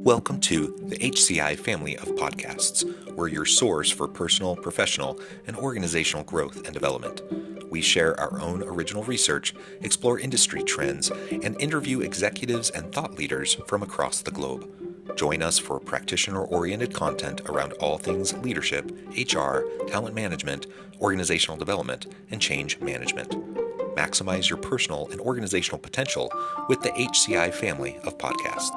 Welcome to the HCI family of podcasts. We're your source for personal, professional, and organizational growth and development. We share our own original research, explore industry trends, and interview executives and thought leaders from across the globe. Join us for practitioner-oriented content around all things leadership, HR, talent management, organizational development, and change management. Maximize your personal and organizational potential with the HCI family of podcasts.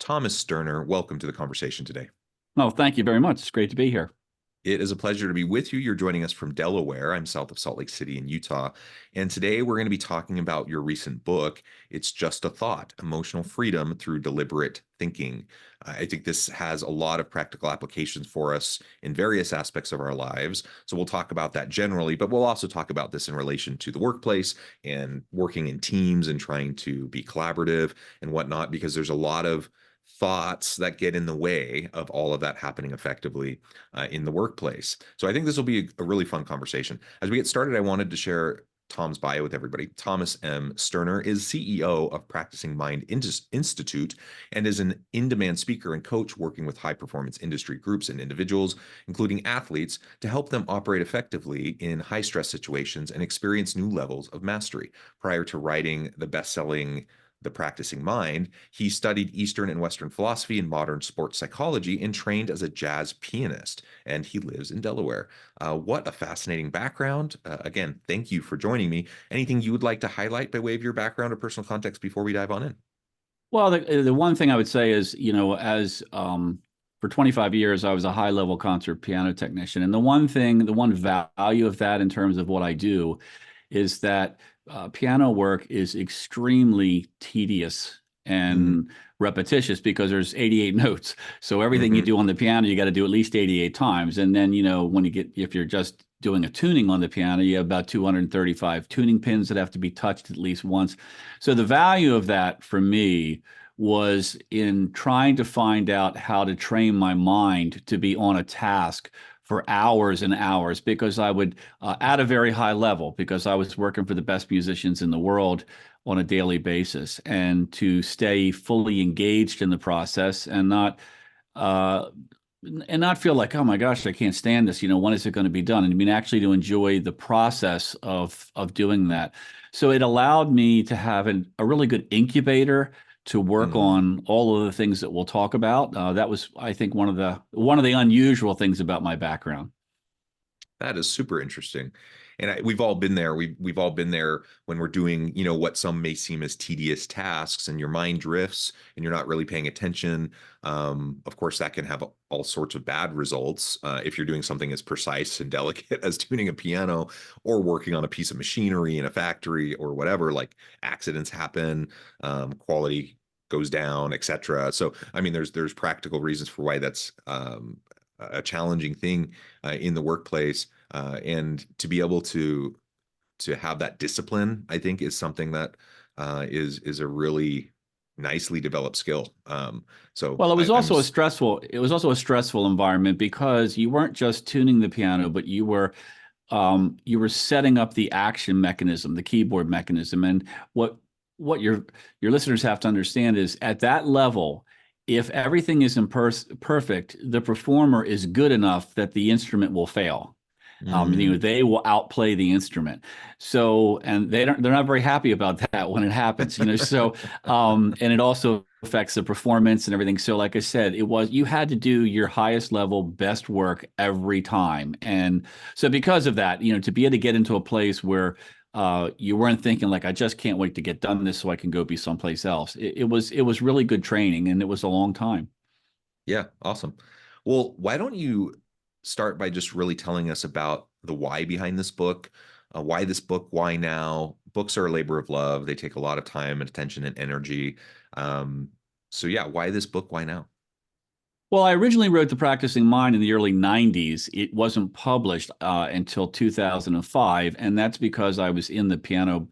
Thomas Sterner, welcome to the conversation today. Oh, thank you very much. It's great to be here. It is a pleasure to be with you. You're joining us from Delaware. I'm south of Salt Lake City in Utah. And today we're going to be talking about your recent book, It's Just a Thought, Emotional Freedom Through Deliberate Thinking. I think this has a lot of practical applications for us in various aspects of our lives. So we'll talk about that generally, but we'll also talk about this in relation to the workplace and working in teams and trying to be collaborative and whatnot, because there's a lot of thoughts that get in the way of all of that happening effectively in the workplace. So I think this will be a really fun conversation. As we get started, I wanted to share Tom's bio with everybody. Thomas M. Sterner is CEO of Practicing Mind Institute and is an in-demand speaker and coach working with high-performance industry groups and individuals, including athletes, to help them operate effectively in high-stress situations and experience new levels of mastery. Prior to writing the best-selling The Practicing Mind, he studied Eastern and Western philosophy and modern sports psychology and trained as a jazz pianist, and he lives in Delaware. What a fascinating background. Again, thank you for joining me. Anything you would like to highlight by way of your background or personal context before we dive on in? Well, the one thing I would say is, as for 25 years, I was a high-level concert piano technician. And the one value of that in terms of what I do is that piano work is extremely tedious and repetitious because there's 88 notes. So everything you do on the piano, you got to do at least 88 times. And then, if you're just doing a tuning on the piano, you have about 235 tuning pins that have to be touched at least once. So the value of that for me was in trying to find out how to train my mind to be on a task for hours and hours, because I would, at a very high level, because I was working for the best musicians in the world on a daily basis, and to stay fully engaged in the process and not feel like, oh my gosh, I can't stand this. When is it going to be done? And I mean, actually to enjoy the process of doing that. So it allowed me to have a really good incubator to work on all of the things that we'll talk about. That was, I think, one of the unusual things about my background. That is super interesting. And we've all been there. We've all been there when we're doing, what some may seem as tedious tasks, and your mind drifts and you're not really paying attention. Of course, that can have all sorts of bad results if you're doing something as precise and delicate as tuning a piano or working on a piece of machinery in a factory or whatever. Like, accidents happen, quality goes down, etc. So, I mean, there's practical reasons for why that's a challenging thing in the workplace, and to be able to have that discipline, I think, is something that is a really nicely developed skill. Well, it was also a stressful environment, because you weren't just tuning the piano, but you were setting up the action mechanism, the keyboard mechanism. And what your listeners have to understand is, at that level, if everything isn't perfect, the performer is good enough that the instrument will fail. They will outplay the instrument. So, and they're not very happy about that when it happens, so, and it also affects the performance and everything. So like I said, you had to do your highest level, best work every time. And so because of that, to be able to get into a place where you weren't thinking like, I just can't wait to get done this so I can go be someplace else. It was really good training, and it was a long time. Yeah, awesome. Well, why don't you start by just really telling us about the why behind this book? Why this book? Why now? Books are a labor of love. They take a lot of time and attention and energy. So yeah, why this book? Why now? Well, I originally wrote The Practicing Mind in the early 90s. It wasn't published until 2005, and that's because I was in the piano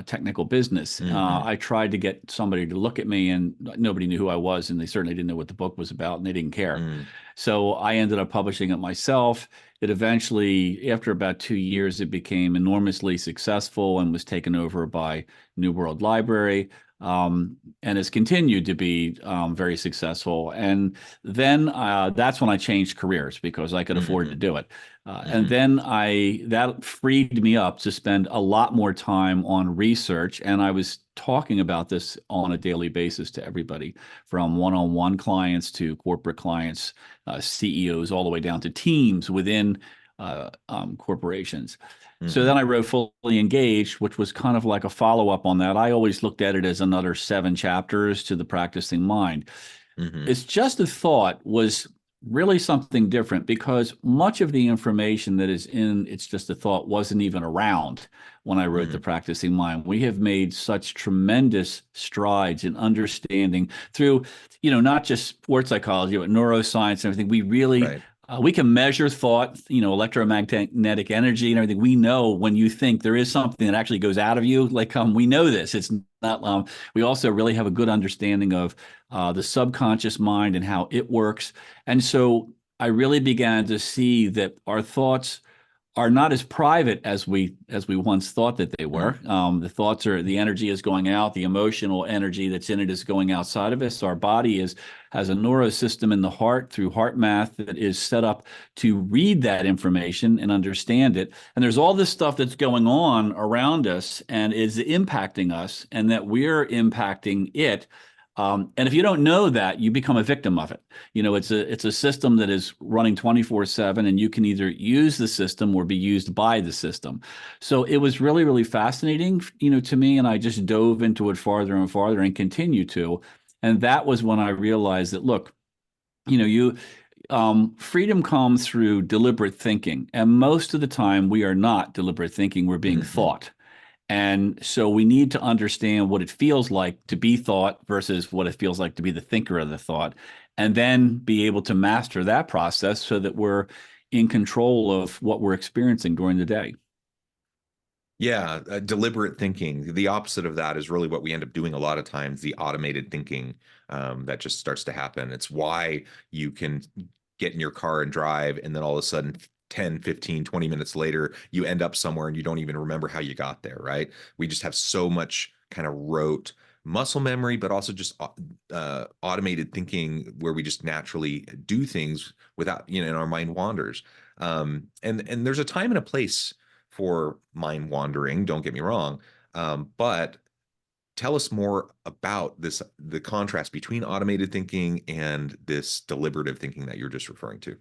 technical business. Hmm. I tried to get somebody to look at me, and nobody knew who I was, and they certainly didn't know what the book was about, and they didn't care. Mm. So I ended up publishing it myself. It eventually, after about 2 years, it became enormously successful and was taken over by New World Library, and has continued to be very successful. And then that's when I changed careers because I could afford to Hmm. do it. And Hmm. then that freed me up to spend a lot more time on research. And I was talking about this on a daily basis to everybody, from one-on-one clients to corporate clients, CEOs, all the way down to teams within corporations. So then Hmm. I wrote Fully Engaged, which was kind of like a follow-up on that. I always looked at it as another 7 chapters to the Practicing Mind. Hmm. It's Just a Thought was really something different because much of the information that is in It's Just a Thought wasn't even around when I wrote The Hmm. Practicing Mind. We have made such tremendous strides in understanding through, not just sports psychology, but neuroscience and everything. Right. We can measure thought, electromagnetic energy and everything. We know when you think there is something that actually goes out of you. Like we know this. It's not. We also really have a good understanding of the subconscious mind and how it works. And so I really began to see that our thoughts are not as private as we once thought that they were. The thoughts are the energy is going out, the emotional energy that's in it is going outside of us. Our body has a neurosystem in the heart through heart math that is set up to read that information and understand it. And there's all this stuff that's going on around us and is impacting us, and that we're impacting it. And if you don't know that, you become a victim of it. It's a system that is running 24/7, and you can either use the system or be used by the system. So it was really, really fascinating, to me, and I just dove into it farther and farther and continue to. And that was when I realized that, look, you freedom comes through deliberate thinking, and most of the time we are not deliberate thinking; we're being Hmm. thought. And so we need to understand what it feels like to be thought versus what it feels like to be the thinker of the thought, and then be able to master that process so that we're in control of what we're experiencing during the day. Yeah, deliberate thinking. The opposite of that is really what we end up doing a lot of times, the automated thinking that just starts to happen. It's why you can get in your car and drive, and then all of a sudden, 10, 15, 20 minutes later, you end up somewhere and you don't even remember how you got there, right? We just have so much kind of rote muscle memory, but also just automated thinking where we just naturally do things without, and our mind wanders. And there's a time and a place for mind wandering, don't get me wrong. But tell us more about the contrast between automated thinking and this deliberative thinking that you're just referring to.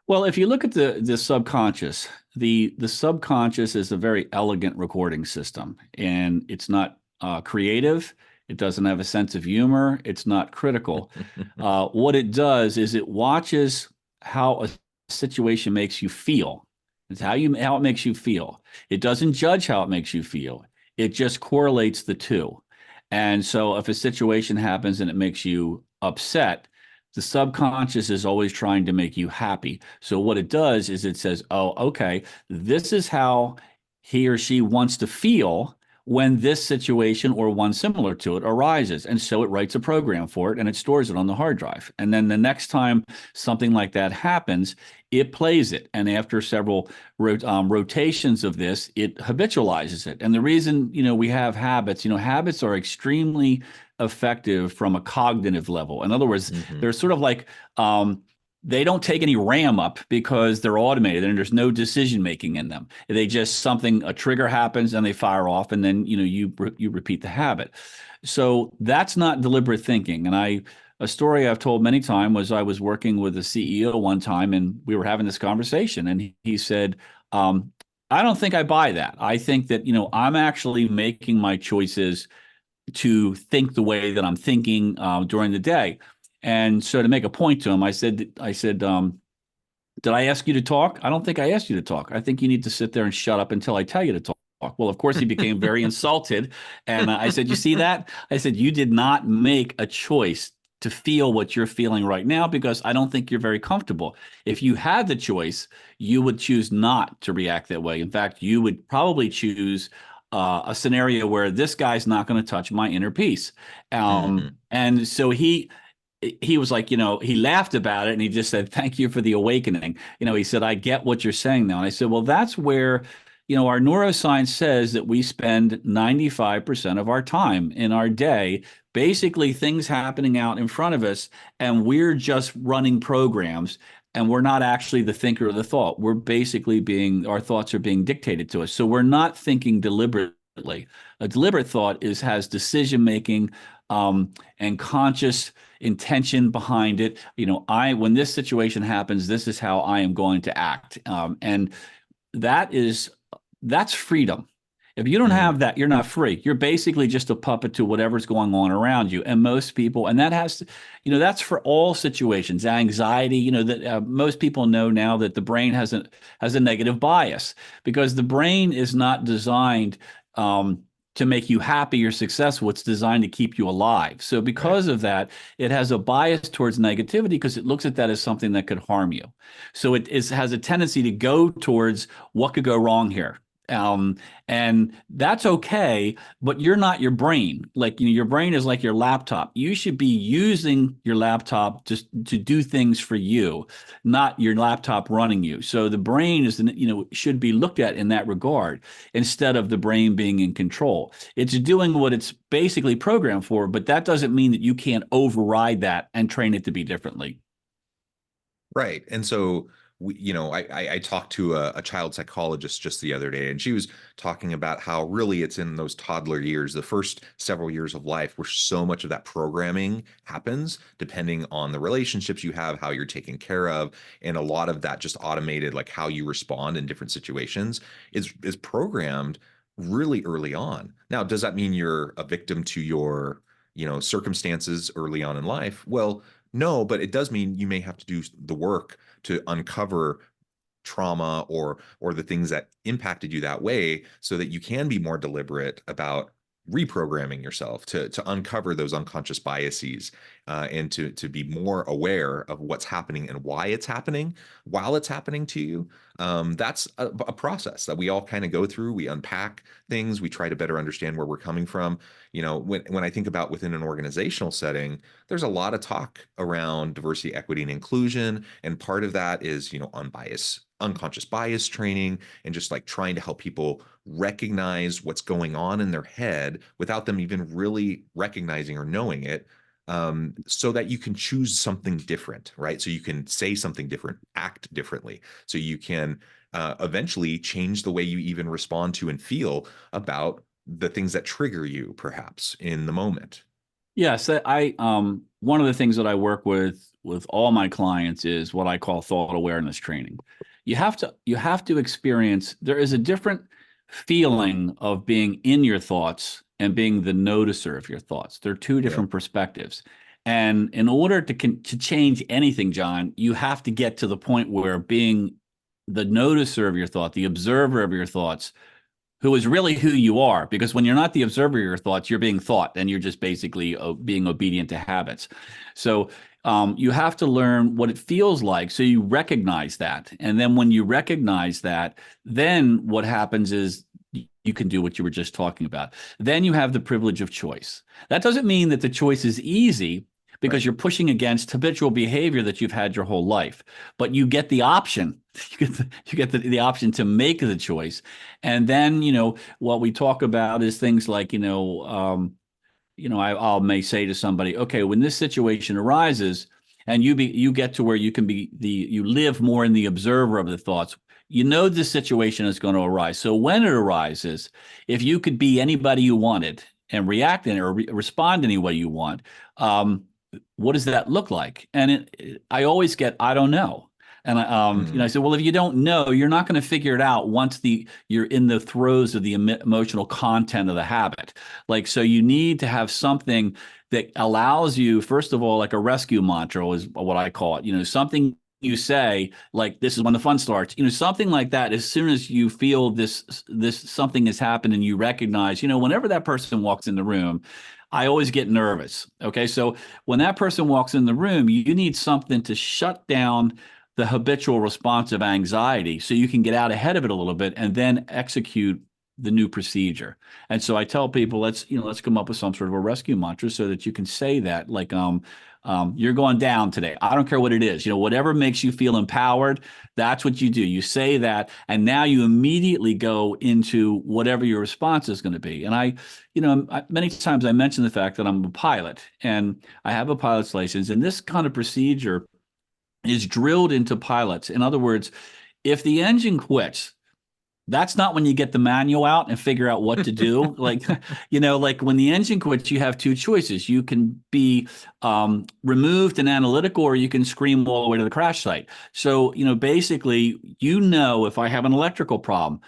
Well, if you look at the subconscious, the subconscious is a very elegant recording system, and it's not creative. It doesn't have a sense of humor. It's not critical. What it does is it watches how a situation makes you feel. It's how it makes you feel. It doesn't judge how it makes you feel. It just correlates the two. And so if a situation happens and it makes you upset, the subconscious is always trying to make you happy. So what it does is it says, oh, okay, this is how he or she wants to feel when this situation or one similar to it arises. And so it writes a program for it and it stores it on the hard drive. And then the next time something like that happens, it plays it. And after several rotations of this, it habitualizes it. And the reason, we have habits, habits are extremely effective from a cognitive level. In other words, Hmm. they're sort of like they don't take any RAM up because they're automated and there's no decision making in them. They just a trigger happens and they fire off, and then you repeat the habit. So that's not deliberate thinking. And a story I've told many times was I was working with a CEO one time and we were having this conversation, and he said, I don't think I buy that. I think that, I'm actually making my choices to think the way that I'm thinking during the day. And so to make a point to him, I said, did I ask you to talk? I don't think I asked you to talk. I think you need to sit there and shut up until I tell you to talk. Well, of course, he became very insulted. And I said, you see that? I said, you did not make a choice to feel what you're feeling right now because I don't think you're very comfortable. If you had the choice, you would choose not to react that way. In fact, you would probably choose a scenario where this guy's not going to touch my inner peace. Hmm. And so he was like, he laughed about it and he just said, "Thank you for the awakening." He said, "I get what you're saying now." And I said, "Well, that's where, our neuroscience says that we spend 95% of our time in our day, basically things happening out in front of us, and we're just running programs. And we're not actually the thinker or the thought. We're basically our thoughts are being dictated to us. So we're not thinking deliberately. A deliberate thought has decision making, and conscious intention behind it. When this situation happens, this is how I am going to act. And that's freedom. If you don't have Hmm. that, you're not free. You're basically just a puppet to whatever's going on around you. And most people, and that has to, that's for all situations. Anxiety, that most people know now that the brain has a negative bias, because the brain is not designed to make you happy or successful. It's designed to keep you alive. So Right. because of that, it has a bias towards negativity because it looks at that as something that could harm you. So has a tendency to go towards what could go wrong here. Um, and that's okay, but you're not your brain. Like, your brain is like your laptop. You should be using your laptop just to do things for you, not your laptop running you. So the brain should be looked at in that regard instead of the brain being in control. It's doing what it's basically programmed for, but that doesn't mean that you can't override that and train it to be differently. Right. And so I talked to a child psychologist just the other day, and she was talking about how really it's in those toddler years, the first several years of life, where so much of that programming happens, depending on the relationships you have, how you're taken care of, and a lot of that just automated, like how you respond in different situations, is programmed really early on. Now, does that mean you're a victim to your, circumstances early on in life? Well, no, but it does mean you may have to do the work to uncover trauma or the things that impacted you that way, so that you can be more deliberate about reprogramming yourself to uncover those unconscious biases, and to be more aware of what's happening and why it's happening while it's happening to you. That's a process that we all kind of go through. We unpack things, we try to better understand where we're coming from. When I think about within an organizational setting, there's a lot of talk around diversity, equity, and inclusion. And part of that is, unbiased, unconscious bias training, and just like trying to help people recognize what's going on in their head without them even really recognizing or knowing it, so that you can choose something different, right? So you can say something different, act differently. So you can eventually change the way you even respond to and feel about the things that trigger you, perhaps in the moment. Yes, one of the things that I work with all my clients is what I call thought awareness training. You have to experience, there is a different feeling of being in your thoughts and being the noticer of your thoughts. They're two Yeah. different perspectives. And in order to change anything, John, you have to get to the point where being the noticer of your thought, the observer of your thoughts, who is really who you are. Because when you're not the observer of your thoughts, you're being thought, and you're just basically being obedient to habits. So you have to learn what it feels like, so you recognize that. And then when you recognize that, then what happens is you can do what you were just talking about. Then you have the privilege of choice. That doesn't mean that the choice is easy, because Right. you're pushing against habitual behavior that you've had your whole life. But you get the option. You get the option to make the choice. And then, what we talk about is things like, I may say to somebody, okay, when this situation arises, and you get to where you can be you live more in the observer of the thoughts. This situation is going to arise. So when it arises, if you could be anybody you wanted and react in or respond any way you want, what does that look like? And I always get, I don't know. And I Mm. said, well, if you don't know, you're not going to figure it out once you're in the throes of the emotional content of the habit. Like, so you need to have something that allows you, first of all, like a rescue mantra is what I call it. Something you say, like, this is when the fun starts. Something like that. As soon as you feel this something has happened, and you recognize, whenever that person walks in the room, I always get nervous. Okay, so when that person walks in the room, you need something to shut down the habitual response of anxiety, so you can get out ahead of it a little bit and then execute the new procedure. And so I tell people, let's come up with some sort of a rescue mantra so that you can say that, like, you're going down today. I don't care what it is. Whatever makes you feel empowered, that's what you do. You say that, and now you immediately go into whatever your response is going to be. And many times I mention the fact that I'm a pilot and I have a pilot's license, and this kind of procedure is drilled into pilots. In other words, if the engine quits, that's not when you get the manual out and figure out what to do. Like, like when the engine quits, you have two choices. You can be removed and analytical, or you can scream all the way to the crash site. So, basically, if I have an electrical problem,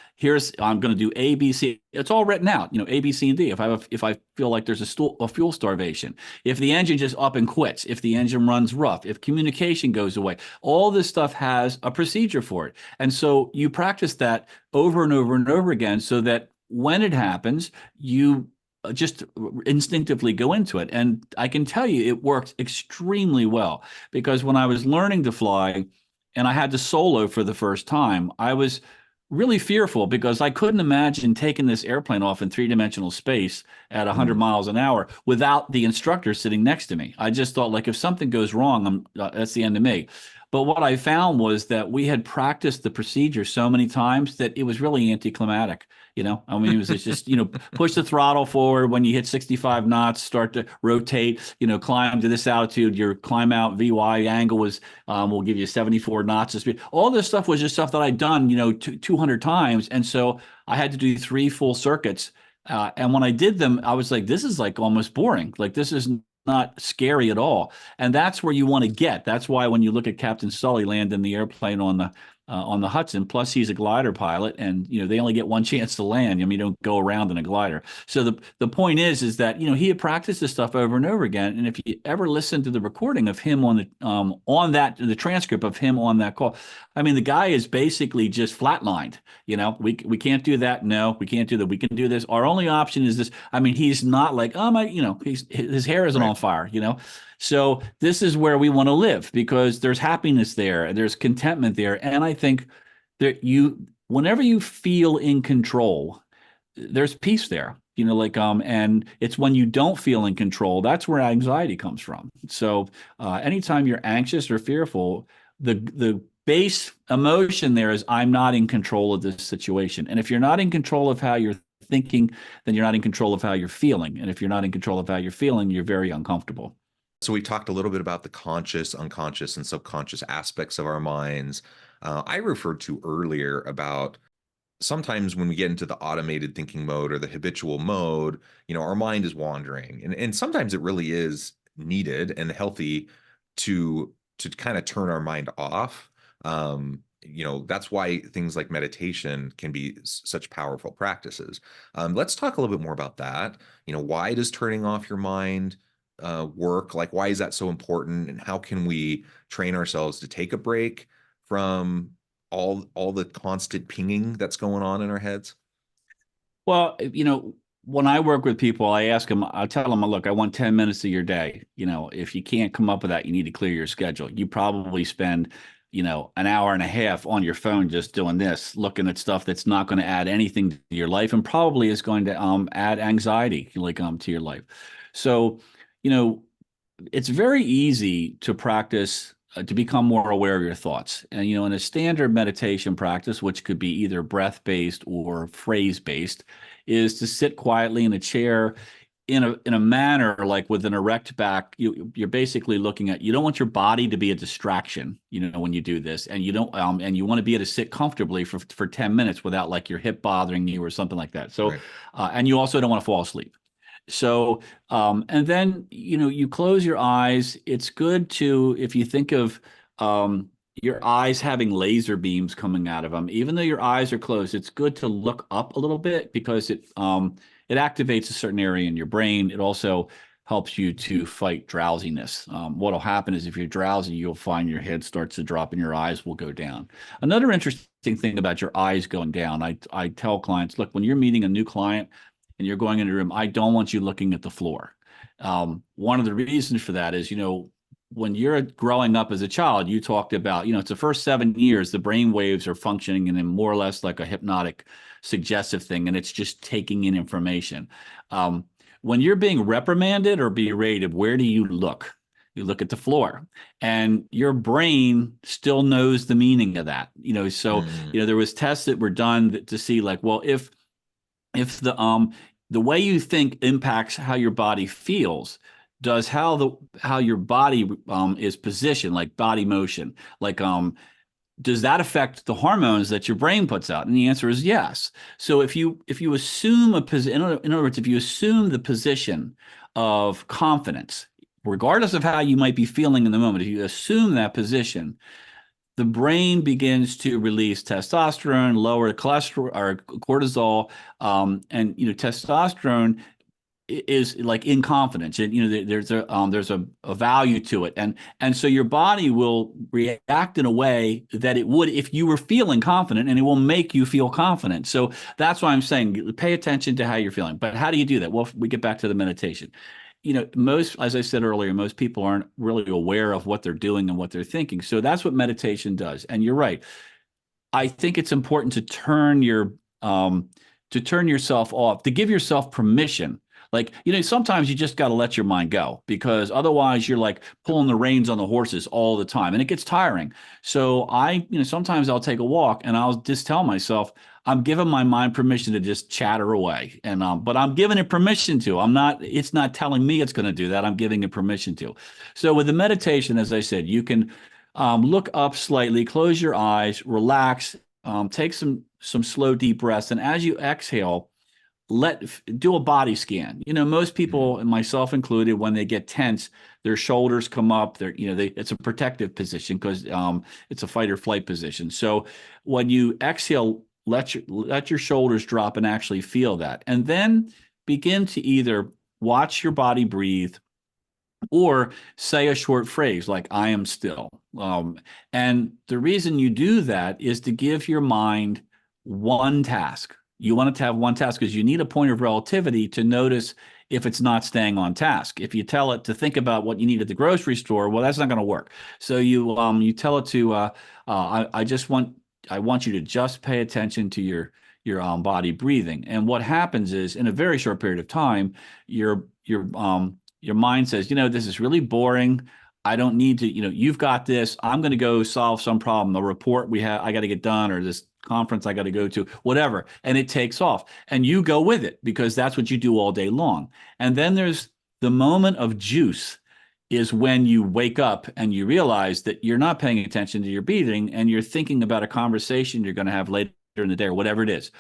I'm going to do A, B, C. It's all written out, A, B, C, and D. If I feel like there's a fuel starvation, if the engine just up and quits, if the engine runs rough, if communication goes away, all this stuff has a procedure for it. And so you practice that over and over and over again, so that when it happens, you just instinctively go into it. And I can tell you, it worked extremely well, because when I was learning to fly and I had to solo for the first time, I was really fearful, because I couldn't imagine taking this airplane off in three-dimensional space at 100 miles an hour without the instructor sitting next to me. I just thought, like, if something goes wrong, that's the end of me. But what I found was that we had practiced the procedure so many times that it was really anticlimactic. I mean, it was just, push the throttle forward when you hit 65 knots, start to rotate, climb to this altitude, your climb out VY angle will give you 74 knots of speed. All this stuff was just stuff that I'd done, 200 times. And so I had to do 3 full circuits. And when I did them, I was like, this is like almost boring. Like, this is not scary at all. And that's where you want to get. That's why when you look at Captain Sully landing the airplane on the Hudson, plus he's a glider pilot, and they only get one chance to land. I mean, you don't go around in a glider. So the point is that he had practiced this stuff over and over again. And if you ever listen to the recording of him the transcript of him on that call, I mean, the guy is basically just flatlined. We can't do that. No, we can't do that. We can do this. Our only option is this. I mean, he's not like, his hair isn't on fire. So this is where we want to live, because there's happiness there and there's contentment there. And I think that whenever you feel in control, there's peace there, and it's when you don't feel in control, that's where anxiety comes from. So anytime you're anxious or fearful, the base emotion there is, I'm not in control of this situation. And if you're not in control of how you're thinking, then you're not in control of how you're feeling. And if you're not in control of how you're feeling, you're very uncomfortable. So we talked a little bit about the conscious, unconscious, and subconscious aspects of our minds. I referred to earlier about sometimes when we get into the automated thinking mode or the habitual mode, our mind is wandering. And sometimes it really is needed and healthy to kind of turn our mind off. That's why things like meditation can be such powerful practices. Let's talk a little bit more about that. Why does turning off your mind work? Like, why is that so important? And how can we train ourselves to take a break from all the constant pinging that's going on in our heads? Well, when I work with people, I tell them, look, I want 10 minutes of your day. If you can't come up with that, you need to clear your schedule. You probably spend, an hour and a half on your phone just doing this, looking at stuff that's not going to add anything to your life, and probably is going to add anxiety to your life. So, it's very easy to practice to become more aware of your thoughts. And, in a standard meditation practice, which could be either breath-based or phrase-based, is to sit quietly in a chair in a manner like with an erect back. You're basically looking at, you don't want your body to be a distraction, when you do this, and you don't and you want to be able to sit comfortably for 10 minutes without like your hip bothering you or something like that. So, right. And you also don't want to fall asleep. So, and then, you close your eyes. It's good to, if you think of your eyes having laser beams coming out of them, even though your eyes are closed, it's good to look up a little bit, because it activates a certain area in your brain. It also helps you to fight drowsiness. What'll happen is, if you're drowsy, you'll find your head starts to drop and your eyes will go down. Another interesting thing about your eyes going down, I tell clients, look, when you're meeting a new client and you're going into a room, I don't want you looking at the floor. One of the reasons for that is, when you're growing up as a child, you talked about, it's the first 7 years, the brain waves are functioning in more or less like a hypnotic, suggestive thing, and it's just taking in information. Um, when you're being reprimanded or berated, where do you look? You look at the floor, and your brain still knows the meaning of that. So Mm, there was tests that were done to see, like, well, if the way you think impacts how your body feels, does how your body is positioned, like body motion, like does that affect the hormones that your brain puts out? And the answer is yes. So if you assume a position, in other words, if you assume the position of confidence, regardless of how you might be feeling in the moment, if you assume that position, the brain begins to release testosterone, lower cholesterol or cortisol, and testosterone is like in confidence, and there's a value to it, and so your body will react in a way that it would if you were feeling confident, and it will make you feel confident. So that's why I'm saying pay attention to how you're feeling. But how do you do that? Well, we get back to the meditation. Most, as I said earlier, most people aren't really aware of what they're doing and what they're thinking. So that's what meditation does. And you're right. I think it's important to turn yourself off, to give yourself permission. Like, sometimes you just got to let your mind go, because otherwise you're like pulling the reins on the horses all the time, and it gets tiring. So sometimes I'll take a walk and I'll just tell myself, I'm giving my mind permission to just chatter away. But I'm giving it permission to. It's not telling me it's going to do that. I'm giving it permission to. So with the meditation, as I said, you can look up slightly, close your eyes, relax, take some slow, deep breaths. And as you exhale, do a body scan. Most mm, people, and myself included, when they get tense, their shoulders come up. It's a protective position, because it's a fight or flight position. So when you exhale, let your shoulders drop and actually feel that, and then begin to either watch your body breathe or say a short phrase like "I am still." And the reason you do that is to give your mind one task. You want it to have one task because you need a point of relativity to notice if it's not staying on task. If you tell it to think about what you need at the grocery store, well, that's not going to work. So you tell it to I want you to just pay attention to your body breathing. And what happens is, in a very short period of time, your mind says, this is really boring. I don't need to, you've got this. I'm going to go solve some problem, a report I got to get done, or this conference I got to go to, whatever. And it takes off, and you go with it because that's what you do all day long. And then there's the moment of juice, is when you wake up and you realize that you're not paying attention to your breathing, and you're thinking about a conversation you're going to have later in the day, or whatever it is.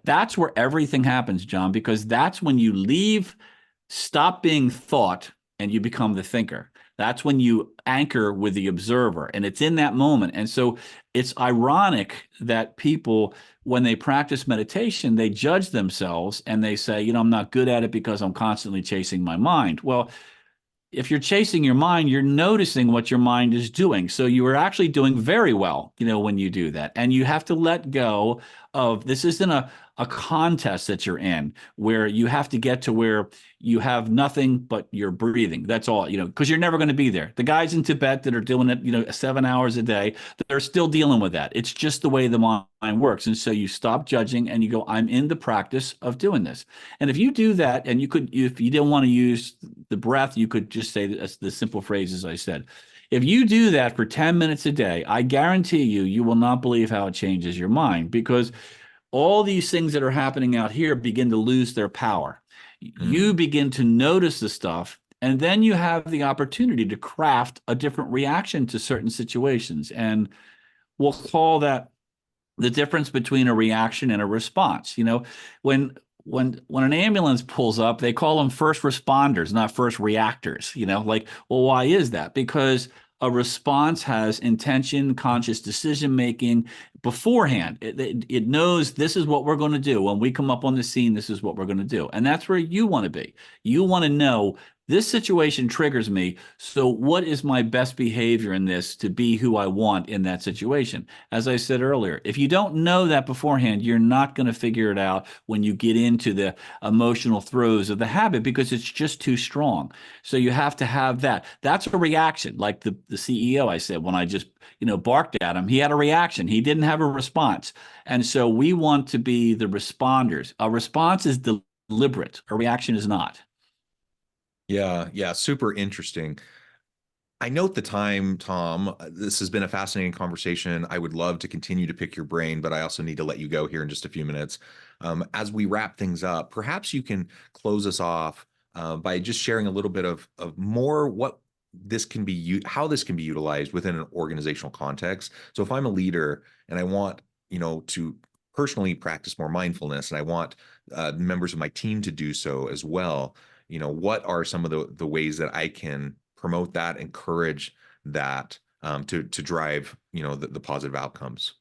That's where everything happens, John, because that's when you stop being thought, and you become the thinker. That's when you anchor with the observer, and it's in that moment. And so it's ironic that people, when they practice meditation, they judge themselves and they say, I'm not good at it because I'm constantly chasing my mind. Well, if you're chasing your mind, you're noticing what your mind is doing. So you are actually doing very well, when you do that. And you have to let go of, this isn't a contest that you're in where you have to get to where you have nothing but your breathing. That's all, because you're never going to be there. The guys in Tibet that are doing it, 7 hours a day, they're still dealing with that. It's just the way the mind works. And so you stop judging and you go, I'm in the practice of doing this. And if you do that, and if you didn't want to use the breath, you could just say the simple phrases I said. If you do that for 10 minutes a day, I guarantee you will not believe how it changes your mind, because all these things that are happening out here begin to lose their power. You mm. begin to notice the stuff, and then you have the opportunity to craft a different reaction to certain situations. And we'll call that the difference between a reaction and a response. When an ambulance pulls up, they call them first responders, not first reactors. Like, well, why is that? Because a response has intention, conscious decision making beforehand. It knows this is what we're going to do. When we come up on the scene, this is what we're going to do. And that's where you want to be. You want to know this situation triggers me. So what is my best behavior in this to be who I want in that situation? As I said earlier, if you don't know that beforehand, you're not going to figure it out when you get into the emotional throes of the habit because it's just too strong. So you have to have that. That's a reaction. Like the CEO I said, when I just, barked at him, he had a reaction. He didn't have a response. And so we want to be the responders. A response is deliberate. A reaction is not. Yeah, yeah, super interesting. I note the time, Tom. This has been a fascinating conversation. I would love to continue to pick your brain, but I also need to let you go here in just a few minutes. As we wrap things up, perhaps you can close us off by just sharing a little bit of more what this can be, how this can be utilized within an organizational context. So if I'm a leader and I want, to personally practice more mindfulness, and I want members of my team to do so as well, what are some of the ways that I can promote that, encourage that to drive, the positive outcomes?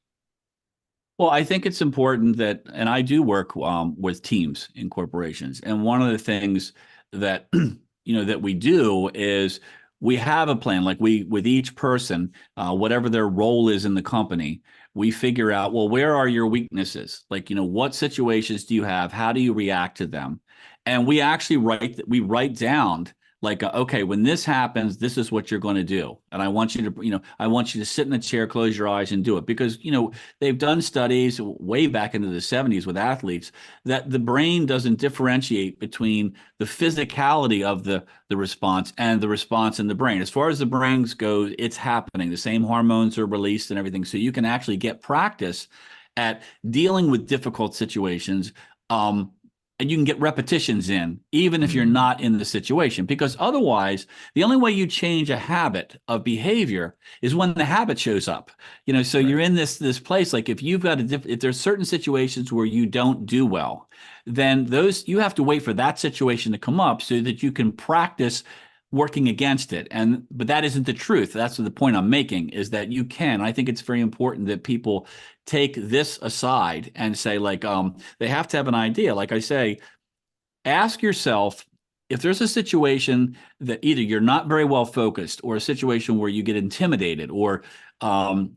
Well, I think it's important that, and I do work with teams in corporations, and one of the things that that we do is we have a plan. Like with each person, whatever their role is in the company, we figure out, well, where are your weaknesses? Like, what situations do you have? How do you react to them? And we actually write down like, okay, when this happens, this is what you're going to do. And I want you to, I want you to sit in a chair, close your eyes and do it. Because, they've done studies way back into the 70s with athletes that the brain doesn't differentiate between the physicality of the response and the response in the brain. As far as the brains go, it's happening. The same hormones are released and everything. So you can actually get practice at dealing with difficult situations. And you can get repetitions in, even if you're not in the situation, because otherwise, the only way you change a habit of behavior is when the habit shows up. So Right. you're in this place. Like if you've got if there's certain situations where you don't do well, then you have to wait for that situation to come up so that you can practice working against it. But that isn't the truth. That's the point I'm making, is that you can. I think it's very important that people take this aside and say, like, they have to have an idea. Like I say, ask yourself if there's a situation that either you're not very well focused, or a situation where you get intimidated, or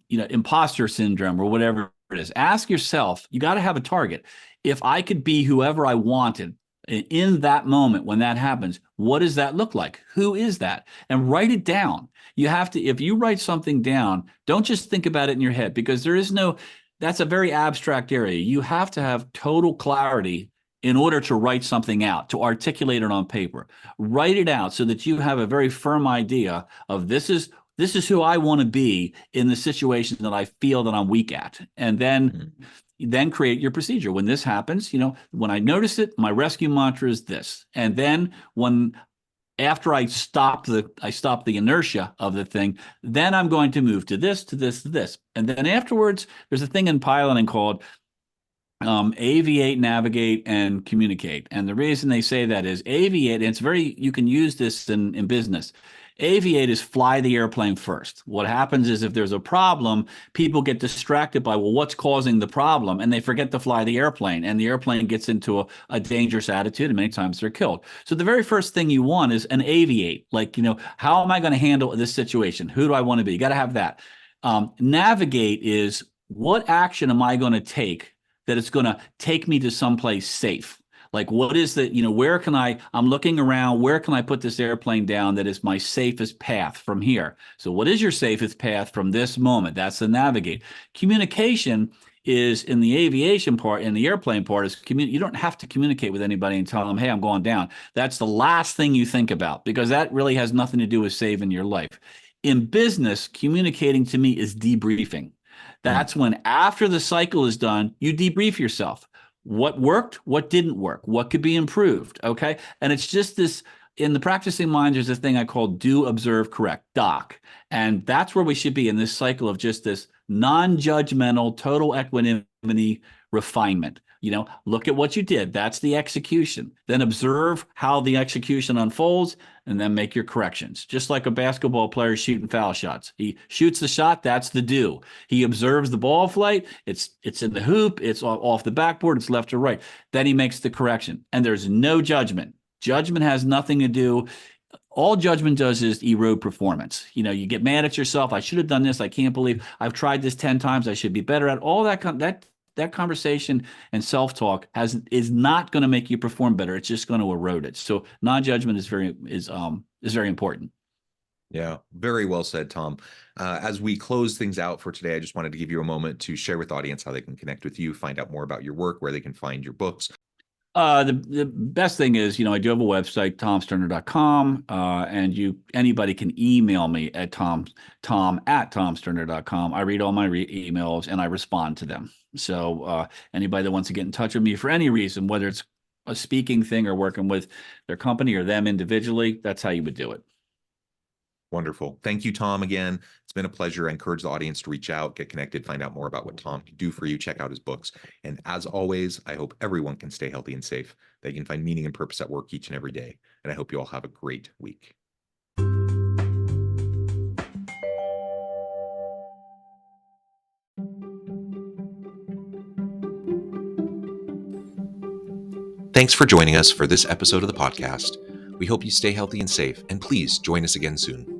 imposter syndrome, or whatever it is. Ask yourself, you got to have a target. If I could be whoever I wanted in that moment when that happens, what does that look like? Who is that? And write it down. You have to, if you write something down, don't just think about it in your head, because that's a very abstract area. You have to have total clarity in order to write something out, to articulate it on paper. Write it out so that you have a very firm idea of this is who I want to be in the situation that I feel that I'm weak at. And then create your procedure. When this happens, when I notice it, my rescue mantra is this. And then after I stop the inertia of the thing, then I'm going to move to this, to this, to this. And then afterwards, there's a thing in piloting called aviate, navigate, and communicate. And the reason they say that is aviate, and you can use this in business. Aviate is fly the airplane first. What happens is if there's a problem, people get distracted by, well, what's causing the problem? And they forget to fly the airplane, and the airplane gets into a dangerous attitude, and many times they're killed. So the very first thing you want is an aviate. Like, how am I going to handle this situation? Who do I want to be? You got to have that. Navigate is, what action am I going to take that it's going to take me to someplace safe? Like, what is where can I'm looking around, where can I put this airplane down that is my safest path from here? So what is your safest path from this moment? That's the navigate. Communication is in the aviation part, in the airplane part is you don't have to communicate with anybody and tell them, hey, I'm going down. That's the last thing you think about, because that really has nothing to do with saving your life. In business, communicating to me is debriefing. That's when, after the cycle is done, you debrief yourself. What worked? What didn't work? What could be improved? Okay. And it's just this, in the practicing mind, there's a thing I call do, observe, correct, DOC. And that's where we should be in this cycle of just this non-judgmental, total equanimity refinement. Look at what you did. That's the execution. Then observe how the execution unfolds, and then make your corrections. Just like a basketball player shooting foul shots. He shoots the shot, that's the do. He observes the ball flight, it's in the hoop, it's off the backboard, it's left or right. Then he makes the correction. And there's no judgment. Judgment has nothing to do. all judgment does is erode performance. You get mad at yourself. I should have done this. I can't believe I've tried this 10 times. I should be better at all that. That conversation and self-talk is not going to make you perform better. It's just going to erode it. So non-judgment is very important. Yeah, very well said, Tom. As we close things out for today, I just wanted to give you a moment to share with the audience how they can connect with you, find out more about your work, where they can find your books. The best thing is, I do have a website, tomsterner.com, and anybody can email me at tom@tomsterner.com. I read all my emails and I respond to them. So anybody that wants to get in touch with me for any reason, whether it's a speaking thing or working with their company or them individually, that's how you would do it. Wonderful. Thank you, Tom, again. It's been a pleasure. I encourage the audience to reach out, get connected, find out more about what Tom can do for you, check out his books. And as always, I hope everyone can stay healthy and safe. They can find meaning and purpose at work each and every day. And I hope you all have a great week. Thanks for joining us for this episode of the podcast. We hope you stay healthy and safe, and please join us again soon.